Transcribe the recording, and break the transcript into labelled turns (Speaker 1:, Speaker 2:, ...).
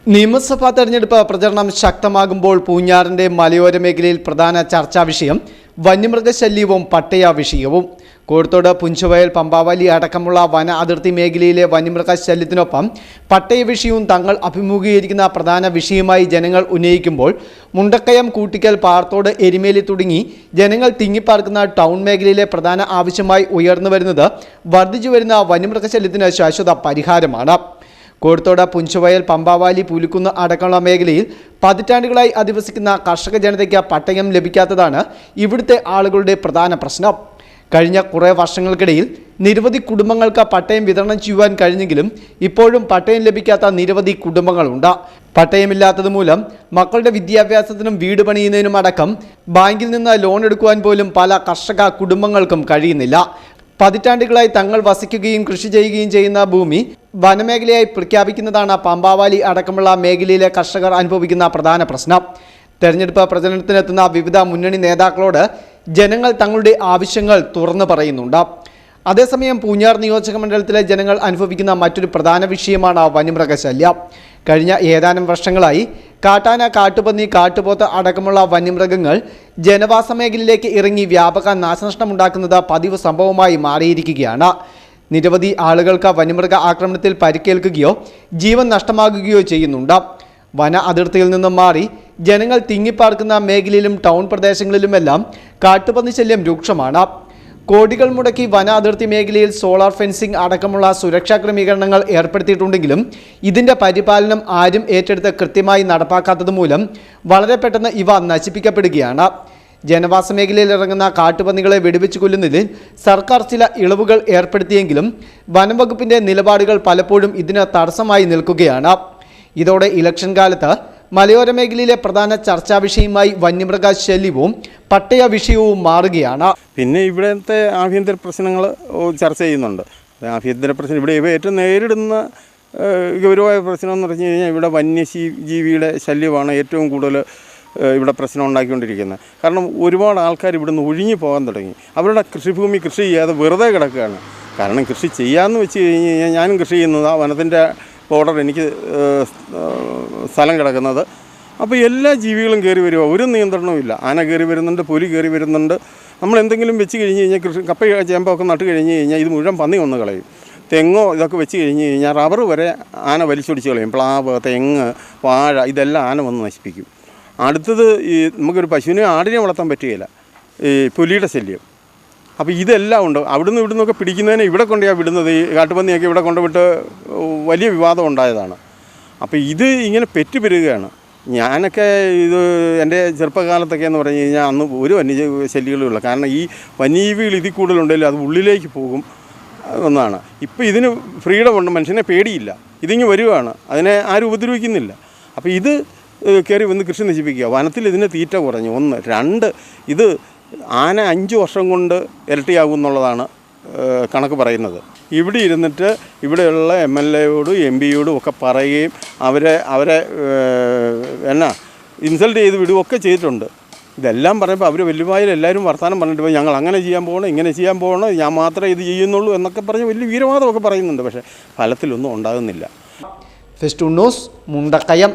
Speaker 1: നിയമസഭാ തെരഞ്ഞെടുപ്പ് പ്രചരണം ശക്തമാകുമ്പോൾ പൂഞ്ഞാറിന്റെ മലയോര മേഖലയിൽ പ്രധാന ചർച്ചാ വിഷയം വന്യമൃഗശല്യവും പട്ടയ വിഷയവും. കോഴിക്കോട് പുഞ്ചവയൽ പമ്പാവലി അടക്കമുള്ള വന അതിർത്തി മേഖലയിലെ വന്യമൃഗശല്യത്തിനൊപ്പം പട്ടയ വിഷയവും തങ്ങൾ അഭിമുഖീകരിക്കുന്ന പ്രധാന വിഷയമായി ജനങ്ങൾ ഉന്നയിക്കുമ്പോൾ മുണ്ടക്കയം, കൂട്ടിക്കൽ, പാറത്തോട്, എരുമേലി തുടങ്ങി ജനങ്ങൾ തിങ്ങിപ്പാർക്കുന്ന ടൗൺ മേഖലയിലെ പ്രധാന ആവശ്യമായി ഉയർന്നു വരുന്നത് വർദ്ധിച്ചു വരുന്ന വന്യമൃഗശല്യത്തിന് ശാശ്വത പരിഹാരമാണ്. കോഴിക്കോട് പുഞ്ചവയൽ, പമ്പാവാലി, പുലിക്കുന്ന് അടക്കമുള്ള മേഖലയിൽ പതിറ്റാണ്ടുകളായി അധിവസിക്കുന്ന കർഷക ജനതയ്ക്ക് പട്ടയം ലഭിക്കാത്തതാണ് ഇവിടുത്തെ ആളുകളുടെ പ്രധാന പ്രശ്നം. കഴിഞ്ഞ കുറേ വർഷങ്ങൾക്കിടയിൽ നിരവധി കുടുംബങ്ങൾക്ക് പട്ടയം വിതരണം ചെയ്യുവാൻ കഴിഞ്ഞെങ്കിലും ഇപ്പോഴും പട്ടയം ലഭിക്കാത്ത നിരവധി കുടുംബങ്ങളുണ്ട്. പട്ടയമില്ലാത്തത് മൂലം മക്കളുടെ വിദ്യാഭ്യാസത്തിനും വീട് പണിയുന്നതിനും അടക്കം ബാങ്കിൽ നിന്ന് ലോൺ എടുക്കുവാൻ പോലും പല കർഷക കുടുംബങ്ങൾക്കും കഴിയുന്നില്ല. പതിറ്റാണ്ടുകളായി തങ്ങൾ വസിക്കുകയും കൃഷി ചെയ്യുകയും ചെയ്യുന്ന ഭൂമി വനമേഖലയായി പ്രഖ്യാപിക്കുന്നതാണ് പമ്പാവാലി അടക്കമുള്ള മേഖലയിലെ കർഷകർ അനുഭവിക്കുന്ന പ്രധാന പ്രശ്നം. തെരഞ്ഞെടുപ്പ് പ്രചരണത്തിനെത്തുന്ന വിവിധ മുന്നണി നേതാക്കളോട് ജനങ്ങൾ തങ്ങളുടെ ആവശ്യങ്ങൾ തുറന്നു പറയുന്നുണ്ട്. അതേസമയം പൂഞ്ഞാർ നിയോജക മണ്ഡലത്തിലെ ജനങ്ങൾ അനുഭവിക്കുന്ന മറ്റൊരു പ്രധാന വിഷയമാണ് വന്യമൃഗശല്യം. കഴിഞ്ഞ ഏതാനും വർഷങ്ങളായി കാട്ടാന, കാട്ടുപന്നി, കാട്ടുപോത്ത് അടക്കമുള്ള വന്യമൃഗങ്ങൾ ജനവാസ മേഖലയിലേക്ക് ഇറങ്ങി വ്യാപക നാശനഷ്ടമുണ്ടാക്കുന്നത് പതിവ് സംഭവമായി മാറിയിരിക്കുകയാണ്. നിരവധി ആളുകൾക്ക് വന്യമൃഗ ആക്രമണത്തിൽ പരിക്കേൽക്കുകയോ ജീവൻ നഷ്ടമാകുകയോ ചെയ്യുന്നുണ്ട്. വന അതിർത്തിയിൽ നിന്നും മാറി ജനങ്ങൾ തിങ്ങിപ്പാർക്കുന്ന മേഖലയിലും ടൗൺ പ്രദേശങ്ങളിലുമെല്ലാം കാട്ടുപന്നി ശല്യം രൂക്ഷമാണ്. കോടികൾ മുടക്കി വന അതിർത്തി മേഖലയിൽ സോളാർ ഫെൻസിംഗ് അടക്കമുള്ള സുരക്ഷാ ക്രമീകരണങ്ങൾ ഏർപ്പെടുത്തിയിട്ടുണ്ടെങ്കിലും ഇതിൻ്റെ പരിപാലനം ആരും ഏറ്റെടുത്ത് കൃത്യമായി നടപ്പാക്കാത്തത് മൂലം വളരെ പെട്ടെന്ന് ഇവ നശിപ്പിക്കപ്പെടുകയാണ്. ജനവാസ മേഖലയിൽ ഇറങ്ങുന്ന കാട്ടുപന്നികളെ വെടിവെച്ച് കൊല്ലുന്നതിൽ സർക്കാർ ചില ഇളവുകൾ ഏർപ്പെടുത്തിയെങ്കിലും വനംവകുപ്പിൻ്റെ നിലപാടുകൾ പലപ്പോഴും ഇതിന് തടസ്സമായി നിൽക്കുകയാണ്. ഇതോടെ ഇലക്ഷൻ കാലത്ത് മലയോര മേഖലയിലെ പ്രധാന ചർച്ചാ വിഷയമായി വന്യമൃഗശല്യവും പട്ടയ വിഷയവും മാറുകയാണ്.
Speaker 2: പിന്നെ ഇവിടുത്തെ ആഭ്യന്തര പ്രശ്നങ്ങൾ ചർച്ച ചെയ്യുന്നുണ്ട്. ആഭ്യന്തര പ്രശ്നം ഇവിടെ ഏറ്റവും നേരിടുന്ന ഗൗരവമായ പ്രശ്നം എന്ന് പറഞ്ഞു കഴിഞ്ഞാൽ ഇവിടെ വന്യജീവിയുടെ ശല്യമാണ് ഏറ്റവും കൂടുതൽ ഇവിടെ പ്രശ്നം ഉണ്ടാക്കിക്കൊണ്ടിരിക്കുന്നത്. കാരണം ഒരുപാട് ആൾക്കാർ ഇവിടുന്ന് ഒഴിഞ്ഞു പോകാൻ തുടങ്ങി. അവരുടെ കൃഷിഭൂമി കൃഷി ചെയ്യാതെ വെറുതെ കിടക്കുകയാണ്. കാരണം കൃഷി ചെയ്യാമെന്ന് വെച്ച് കഴിഞ്ഞ് കഴിഞ്ഞാൽ ഞാനും കൃഷി ചെയ്യുന്നത് ആ വനത്തിൻ്റെ ബോർഡർ എനിക്ക് സ്ഥലം കിടക്കുന്നത്. അപ്പോൾ എല്ലാ ജീവികളും കയറി വരിക, ഒരു നിയന്ത്രണവും ഇല്ല. ആന കയറി വരുന്നുണ്ട്, പുലി കയറി വരുന്നുണ്ട്. നമ്മൾ എന്തെങ്കിലും വെച്ച് കഴിഞ്ഞ് കഴിഞ്ഞാൽ കൃഷി കപ്പ ചേമ്പൊക്കെ നട്ട് കഴിഞ്ഞ് കഴിഞ്ഞാൽ ഇത് മുഴുവൻ പന്നി വന്ന് കളയും. തെങ്ങോ ഇതൊക്കെ വെച്ച് കഴിഞ്ഞ് കഴിഞ്ഞാൽ റബ്ബർ വരെ ആന വലിച്ചൊടിച്ച് കളയും. പ്ലാവ്, തെങ്ങ്, വാഴ ഇതെല്ലാം ആന വന്ന് നശിപ്പിക്കും. അടുത്തത് ഈ നമുക്കൊരു പശുവിനെ, ആടിനെ വളർത്താൻ പറ്റുകയില്ല, ഈ പുലിയുടെ ശല്യം. അപ്പോൾ ഇതെല്ലാം ഉണ്ട്. അവിടുന്ന് ഇവിടുന്നൊക്കെ പിടിക്കുന്നതിനെ ഇവിടെ കൊണ്ടാണ് വിടുന്നത്. ഈ കാട്ടുപന്നിയൊക്കെ ഇവിടെ കൊണ്ടുവിട്ട് വലിയ വിവാദം ഉണ്ടായതാണ്. അപ്പോൾ ഇത് ഇങ്ങനെ പെറ്റുപെരുകയാണ്. ഞാനൊക്കെ ഇത് എൻ്റെ ചെറുപ്പകാലത്തൊക്കെ എന്ന് പറഞ്ഞു കഴിഞ്ഞാൽ അന്ന് ഒരു വന്യജീവി ശല്യങ്ങളുമില്ല. കാരണം ഈ വന്യജീവികൾ ഇതിൽ കൂടുതലുണ്ടെങ്കിൽ അത് ഉള്ളിലേക്ക് പോകും എന്നാണ്. ഇപ്പോൾ ഇതിന് ഫ്രീഡം ഉണ്ട്, മനുഷ്യനെ പേടിയില്ല. ഇതിങ്ങ് വരുവാണ്, അതിനെ ആരും ഉപദ്രവിക്കുന്നില്ല. അപ്പോൾ ഇത് കയറി വന്ന് കൃഷി നശിപ്പിക്കുക. വനത്തിൽ ഇതിന് തീറ്റ കുറഞ്ഞു. 1, 2 ഇത് ആന 5 വർഷം കൊണ്ട് ഇരട്ടിയാകും എന്നുള്ളതാണ് കണക്ക് പറയുന്നത്. ഇവിടെ ഇരുന്നിട്ട് ഇവിടെയുള്ള MLA യോടും MP യോടും ഒക്കെ പറയുകയും അവരെ ഇൻസൾട്ട് ചെയ്ത് വിടുകയൊക്കെ ചെയ്തിട്ടുണ്ട്. ഇതെല്ലാം പറയുമ്പോൾ അവർ വല്യമായാലും എല്ലാവരും വർത്തമാനം പറഞ്ഞിട്ട് പോയി, ഞങ്ങൾ അങ്ങനെ ചെയ്യാൻ പോകണം, ഇങ്ങനെ ചെയ്യാൻ പോകണം, ഞാൻ മാത്രമേ ഇത് ചെയ്യുന്നുള്ളൂ എന്നൊക്കെ പറഞ്ഞ് വലിയ വീരവാദമൊക്കെ പറയുന്നുണ്ട്. പക്ഷേ ഫലത്തിലൊന്നും ഉണ്ടാകുന്നില്ല.
Speaker 1: Fest news, Mundakayam.